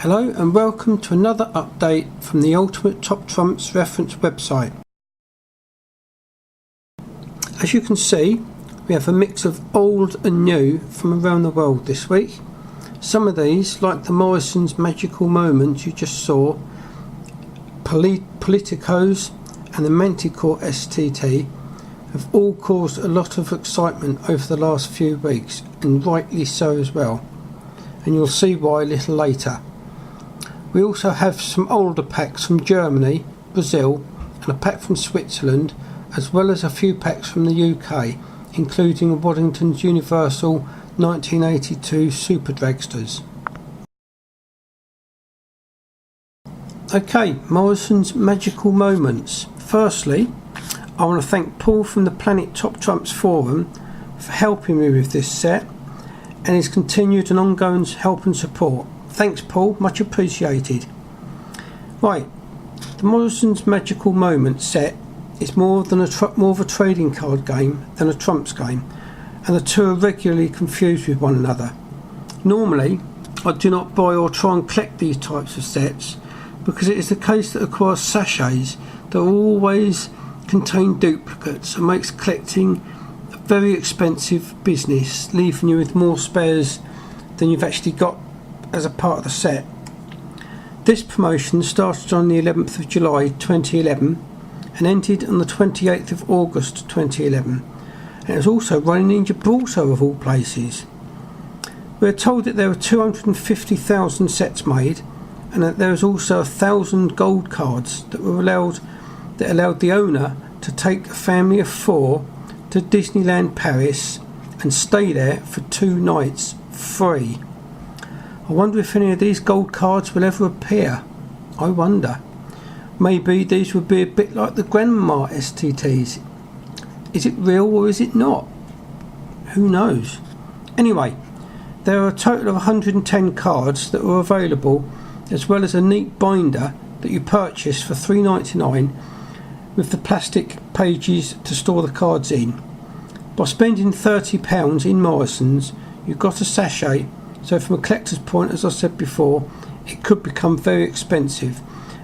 Hello and welcome to another update from the Ultimate Top Trumps reference website. As you can see, we have a mix of old and new from around the world this week. Some of these, like the Morrisons Magical Moments you just saw, Politicos and the Manticore STT, have all caused a lot of excitement over the last few weeks, and rightly so as well, and you'll see why a little later. We also have some older packs from Germany, Brazil and a pack from Switzerland, as well as a few packs from the UK, including Waddington's Universal 1982 Super Dragsters. Okay, Morrisons Magical Moments. Firstly, I want to thank Paul from the Planet Top Trumps forum for helping me with this set and his continued and ongoing help and support. Thanks Paul, much appreciated. Right, the Morrisons Magical Moments set is more of a trading card game than a trumps game, and the two are regularly confused with one another. Normally, I do not buy or try and collect these types of sets because it is the case that acquires sachets that always contain duplicates and makes collecting a very expensive business, leaving you with more spares than you've actually got as a part of the set. This promotion started on the 11th of July 2011 and ended on the 28th of August 2011, and it was also running in Gibraltar of all places. We are told that there were 250,000 sets made, and that there was also 1,000 gold cards that allowed the owner to take a family of 4 to Disneyland Paris and stay there for 2 nights free. I wonder if any of these gold cards will ever appear. I wonder. Maybe these would be a bit like the Grandma STTs. Is it real or is it not? Who knows? Anyway, there are a total of 110 cards that were available, as well as a neat binder that you purchase for $3.99 with the plastic pages to store the cards in. By spending £30 in Morrisons, you got a sachet. So from a collector's point, as I said before, it could become very expensive.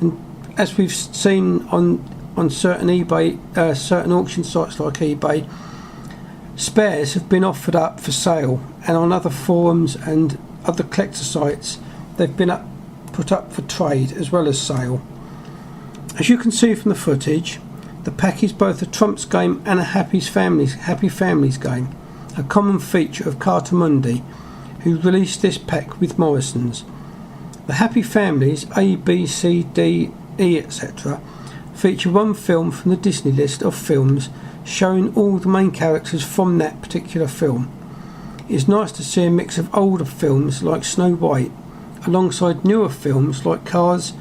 And as we've seen on certain certain auction sites like eBay, spares have been offered up for sale, and on other forums and other collector sites, they've been put up for trade as well as sale. As you can see from the footage, the pack is both a trumps game and a happy families game, a common feature of Carta Mundi, who released this pack with Morrisons. The Happy Families A, B, C, D, E, etc. feature one film from the Disney list of films showing all the main characters from that particular film. It is nice to see a mix of older films like Snow White alongside newer films like Cars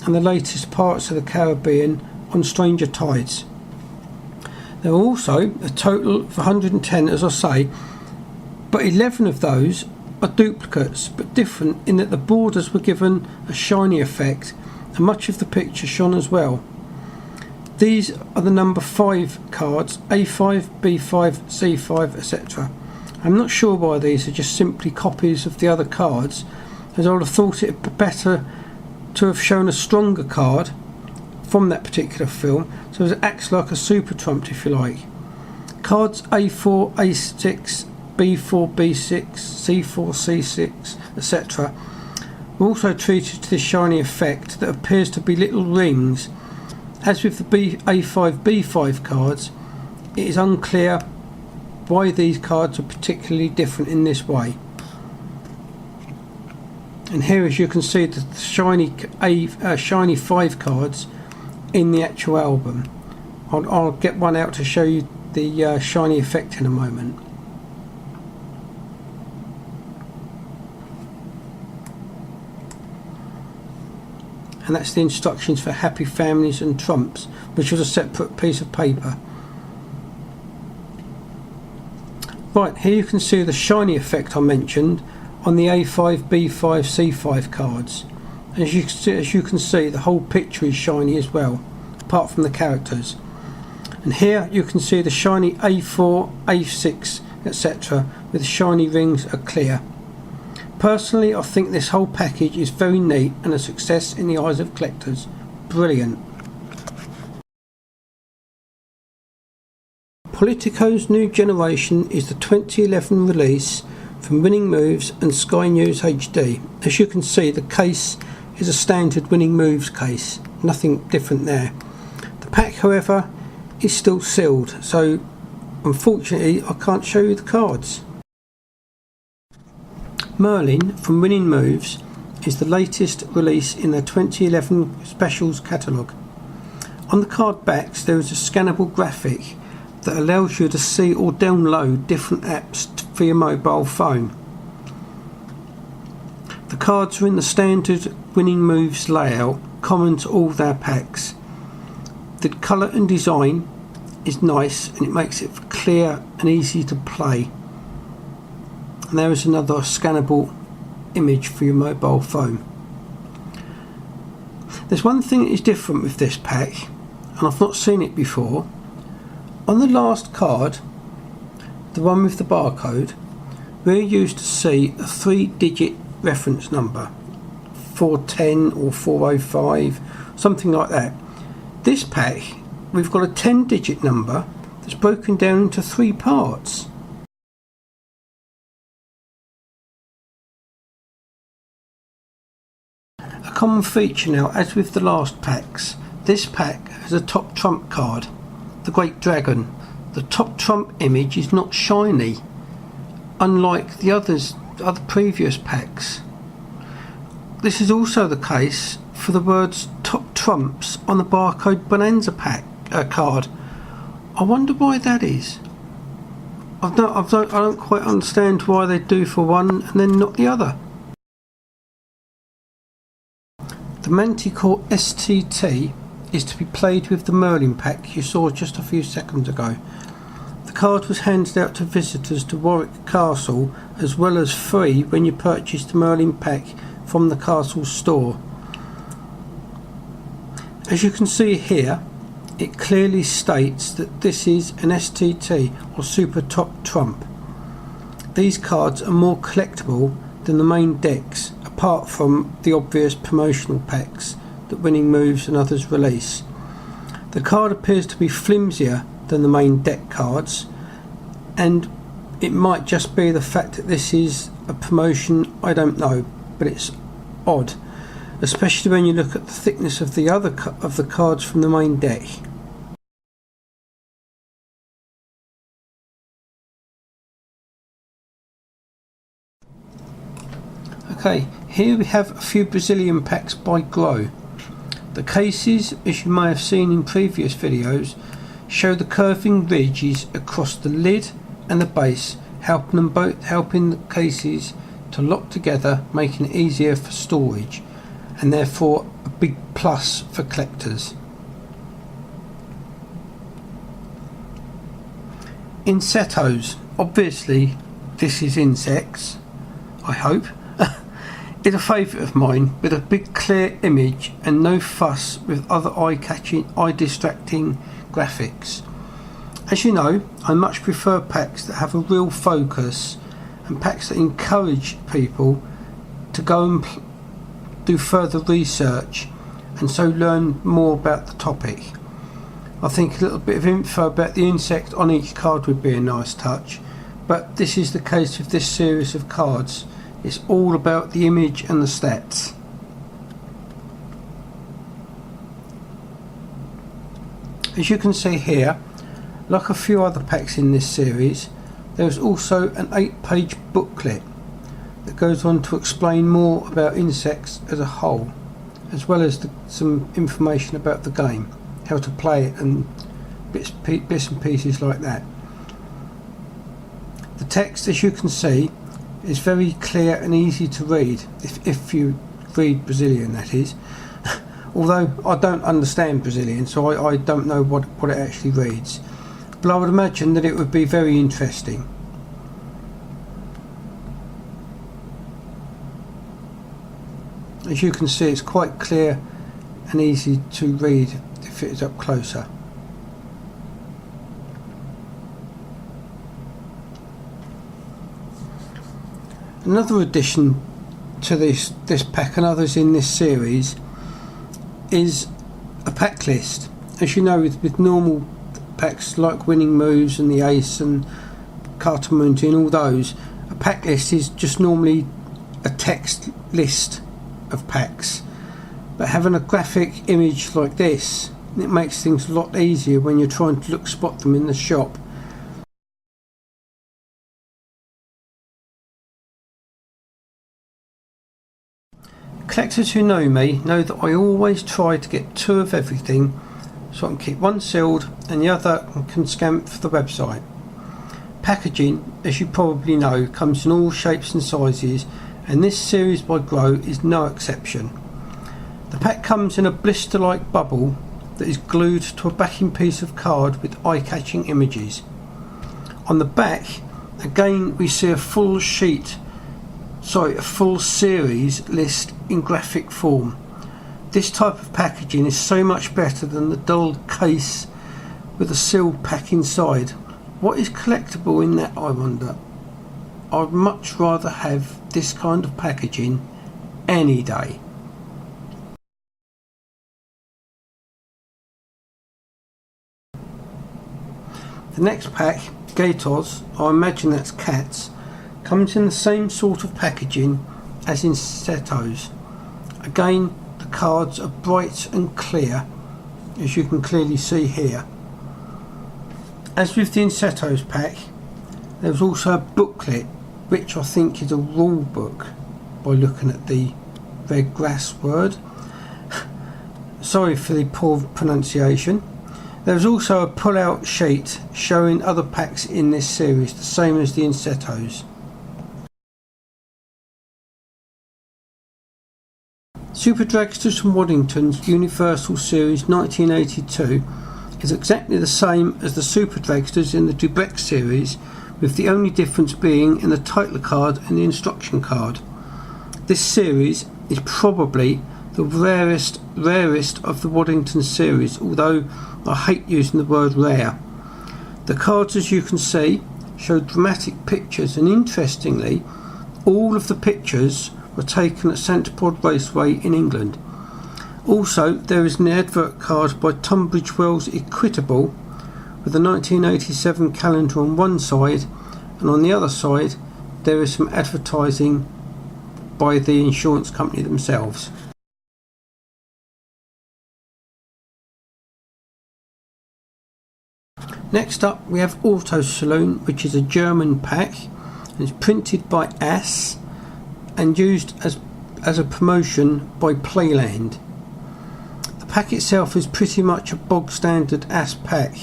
and the latest Pirates of the Caribbean on Stranger Tides. There are also a total of 110, as I say, but 11 of those are duplicates, but different in that the borders were given a shiny effect and much of the picture shone as well. These are the number 5 cards, A5, B5, C5, etc. I'm not sure why these are just simply copies of the other cards, as I would have thought it would be better to have shown a stronger card from that particular film, so it acts like a super trump if you like. Cards A4, A6, B4, B6, C4, C6, etc. were also treated to this shiny effect that appears to be little rings. As with the A5, B5 cards, it is unclear why these cards are particularly different in this way. And here, as you can see, the shiny 5 cards in the actual album. I'll get one out to show you the shiny effect in a moment. And that's the instructions for Happy Families and Trumps, which was a separate piece of paper. Right, here you can see the shiny effect I mentioned on the A5, B5, C5 cards. As you can see, the whole picture is shiny as well, apart from the characters. And here you can see the shiny A4, A6, etc. with the shiny rings are clear. Personally, I think this whole package is very neat and a success in the eyes of collectors. Brilliant. Politico's New Generation is the 2011 release from Winning Moves and Sky News HD. As you can see, the case is a standard Winning Moves case, nothing different there. The pack, however, is still sealed, so unfortunately I can't show you the cards. Merlin from Winning Moves is the latest release in their 2011 Specials catalogue. On the card backs there is a scannable graphic that allows you to see or download different apps for your mobile phone. The cards are in the standard Winning Moves layout, common to all their packs. The colour and design is nice and it makes it clear and easy to play. And there is another scannable image for your mobile phone. There's one thing that is different with this pack, and I've not seen it before. On the last card, the one with the barcode, we're used to see a 3-digit reference number, 410 or 405, something like that. This pack, we've got a 10-digit number that's broken down into 3 parts. A common feature now, as with the last packs, this pack has a top trump card, the Great Dragon. The top trump image is not shiny, unlike the other previous packs. This is also the case for the words top trumps on the barcode Bonanza pack card. I wonder why that is. I don't quite understand why they do for one and then not the other. The Manticore STT is to be played with the Merlin pack you saw just a few seconds ago. The card was handed out to visitors to Warwick Castle, as well as free when you purchase the Merlin pack from the castle store. As you can see here, it clearly states that this is an STT or Super Top Trump. These cards are more collectible than the main decks, apart from the obvious promotional packs that Winning Moves and others release. The card appears to be flimsier than the main deck cards, and it might just be the fact that this is a promotion, I don't know, but it's odd, especially when you look at the thickness of the other of the cards from the main deck. Okay, here we have a few Brazilian packs by Grow. The cases, as you may have seen in previous videos, show the curving ridges across the lid and the base, helping the cases to lock together, making it easier for storage, and therefore a big plus for collectors. Insettos, obviously this is insects, I hope. It's a favourite of mine, with a big clear image and no fuss with other eye-catching, eye-distracting graphics. As you know, I much prefer packs that have a real focus and packs that encourage people to go and do further research and so learn more about the topic. I think a little bit of info about the insect on each card would be a nice touch, but this is the case with this series of cards. It's all about the image and the stats. As you can see here, like a few other packs in this series, there is also an 8-page booklet that goes on to explain more about insects as a whole, as well as some information about the game, how to play it and bits and pieces like that. The text, as you can see, is very clear and easy to read, if you read Brazilian, that is. Although I don't understand Brazilian, so I don't know what it actually reads, but I would imagine that it would be very interesting. As you can see, it's quite clear and easy to read if it is up closer. Another addition to this pack and others in this series is a pack list. As you know, with normal packs like Winning Moves and the Ace and Carta Mundi and all those, a pack list is just normally a text list of packs, but having a graphic image like this, it makes things a lot easier when you're trying to spot them in the shop. Collectors who know me know that I always try to get 2 of everything, so I can keep one sealed and the other can scan for the website. Packaging, as you probably know, comes in all shapes and sizes, and this series by Grow is no exception. The pack comes in a blister-like bubble that is glued to a backing piece of card with eye-catching images. On the back, again we see a full series list in graphic form. This type of packaging is so much better than the dull case with a sealed pack inside. What is collectible in that, I wonder? I'd much rather have this kind of packaging any day. The next pack, Gatos, I imagine that's cats, comes in the same sort of packaging as in Setos. Again, the cards are bright and clear, as you can clearly see here. As with the Insettos pack, there's also a booklet, which I think is a rule book by looking at the red grass word. Sorry for the poor pronunciation. There's also a pull-out sheet showing other packs in this series, the same as the Insettos. Super Dragsters from Waddington's Universal Series 1982 is exactly the same as the Super Dragsters in the Dubeck series, with the only difference being in the title card and the instruction card. This series is probably the rarest of the Waddington series, although I hate using the word rare. The cards, as you can see, show dramatic pictures, and interestingly, all of the pictures were taken at Centrepod Raceway in England. Also, there is an advert card by Tunbridge Wells Equitable with the 1987 calendar on one side, and on the other side there is some advertising by the insurance company themselves. Next up we have Auto Saloon, which is a German pack and is printed by AS and used as a promotion by Playland. The pack itself is pretty much a bog standard AS pack,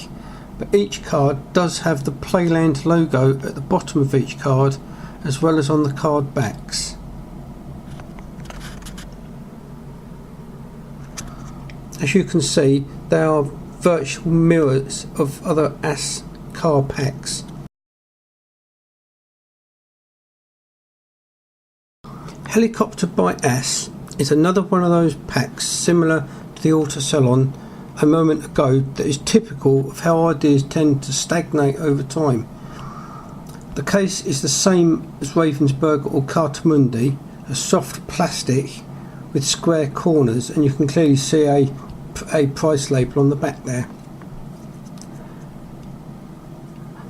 but each card does have the Playland logo at the bottom of each card, as well as on the card backs. As you can see, they are virtual mirrors of other AS car packs. Helicopter by AS is another one of those packs similar to the Auto Salon a moment ago that is typical of how ideas tend to stagnate over time. The case is the same as Ravensburger or Carta Mundi, a soft plastic with square corners, and you can clearly see a price label on the back there.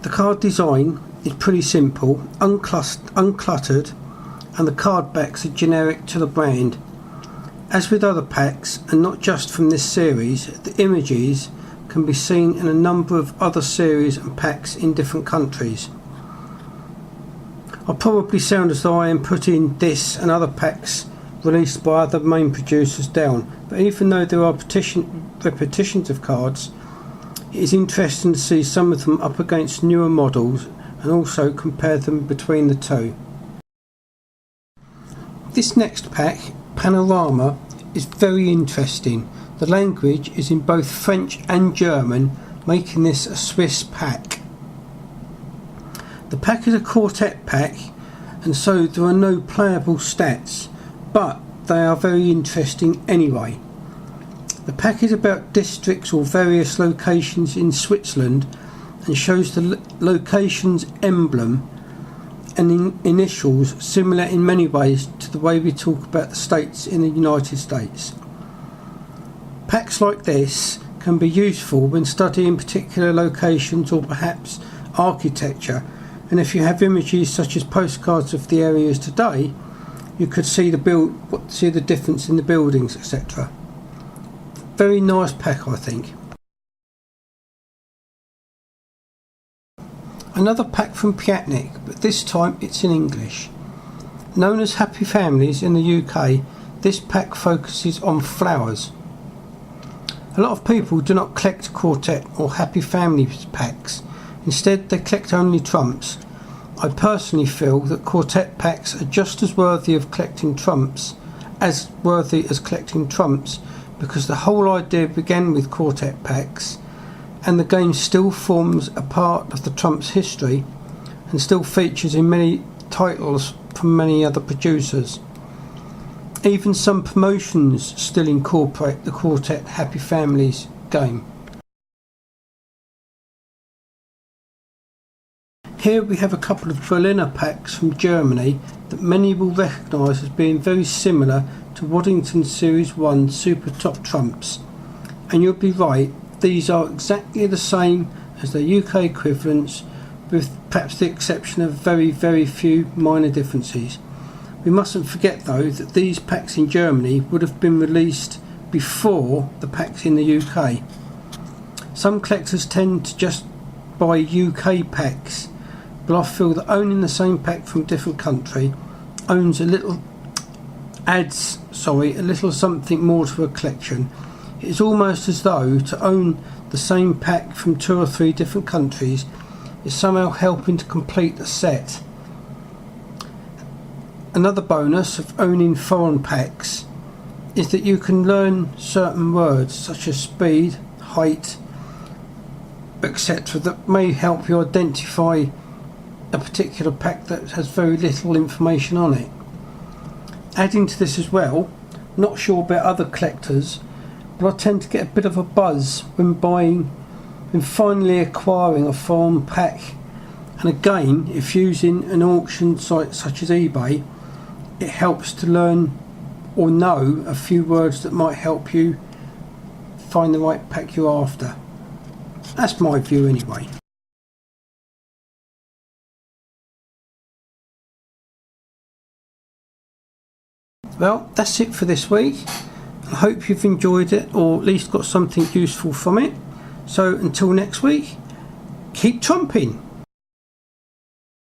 The card design is pretty simple, uncluttered, and the card backs are generic to the brand. As with other packs, and not just from this series, the images can be seen in a number of other series and packs in different countries. I probably sound as though I am putting this and other packs released by other main producers down, but even though there are repetitions of cards, it is interesting to see some of them up against newer models and also compare them between the two. This next pack, Panorama, is very interesting. The language is in both French and German, making this a Swiss pack. The pack is a quartet pack, and so there are no playable stats, but they are very interesting anyway. The pack is about districts or various locations in Switzerland and shows the location's emblem and initials similar in many ways to the way we talk about the states in the United States. Packs like this can be useful when studying particular locations or perhaps architecture, and if you have images such as postcards of the areas today, you could see the difference in the buildings, etc. Very nice pack, I think. Another pack from Piatnik, but this time it's in English. Known as Happy Families in the UK, this pack focuses on flowers. A lot of people do not collect quartet or Happy Families packs. Instead, they collect only trumps. I personally feel that quartet packs are just as worthy of collecting trumps because the whole idea began with quartet packs, and the game still forms a part of the trumps history and still features in many titles from many other producers. Even some promotions still incorporate the quartet Happy Families game. Here we have a couple of Berliner packs from Germany that many will recognise as being very similar to Waddington Series 1 Super Top Trumps. And you'll be right, these are exactly the same as their UK equivalents, with perhaps the exception of very, very few minor differences. We mustn't forget though that these packs in Germany would have been released before the packs in the UK. Some collectors tend to just buy UK packs, but I feel that owning the same pack from a different country adds a little something more to a collection. It is almost as though to own the same pack from 2 or 3 different countries is somehow helping to complete the set. Another bonus of owning foreign packs is that you can learn certain words such as speed, height, etc. that may help you identify a particular pack that has very little information on it. Adding to this as well, not sure about other collectors, but I tend to get a bit of a buzz when finally acquiring a foreign pack. And again, if using an auction site such as eBay, it helps to learn or know a few words that might help you find the right pack you're after. That's my view anyway. Well, that's it for this week. I hope you've enjoyed it, or at least got something useful from it. So until next week, keep trumping.